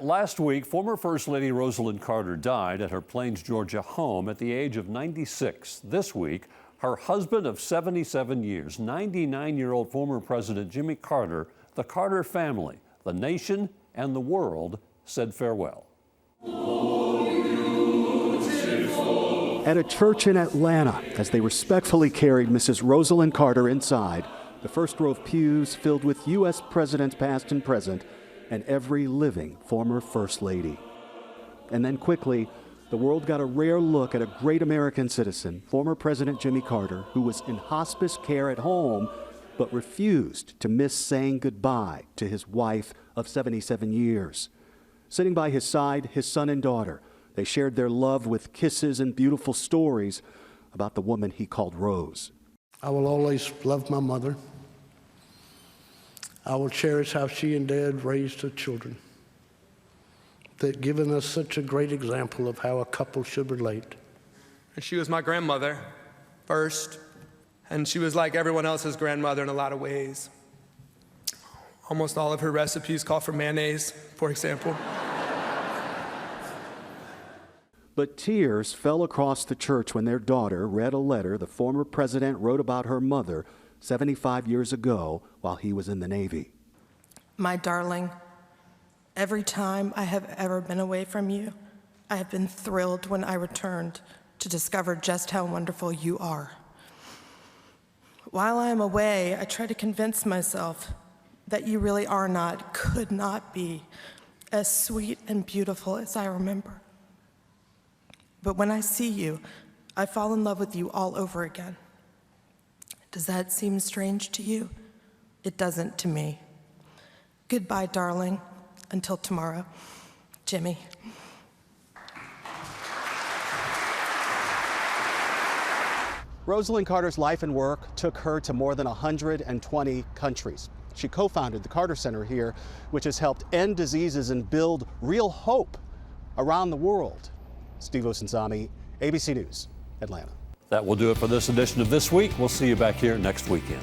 last week, former First Lady Rosalynn Carter died at her Plains, Georgia home at the age of 96. This week, her husband of 77 years, 99-year-old former President Jimmy Carter, the Carter family, the nation, and the world said farewell. At a church in Atlanta, as they respectfully carried Mrs. Rosalynn Carter inside, the first row of pews filled with U.S. presidents past and present, and every living former First Lady. And then quickly, the world got a rare look at a great American citizen, former President Jimmy Carter, who was in hospice care at home, but refused to miss saying goodbye to his wife of 77 years. Sitting by his side, his son and daughter, they shared their love with kisses and beautiful stories about the woman he called Rose. I will always love my mother. I will cherish how she and Dad raised her children. They've given us such a great example of how a couple should relate. And she was my grandmother first, and she was like everyone else's grandmother in a lot of ways. Almost all of her recipes call for mayonnaise, for example. But tears fell across the church when their daughter read a letter the former president wrote about her mother 75 years ago while he was in the Navy. My darling, every time I have ever been away from you, I have been thrilled when I returned to discover just how wonderful you are. While I am away, I try to convince myself that you really are not, could not be, as sweet and beautiful as I remember. But when I see you, I fall in love with you all over again. Does that seem strange to you? It doesn't to me. Goodbye, darling. Until tomorrow, Jimmy. Rosalynn Carter's life and work took her to more than 120 countries. She co-founded the Carter Center here, which has helped end diseases and build real hope around the world. Steve Osunsami, ABC News, Atlanta. That will do it for this edition of This Week. We'll see you back here next weekend.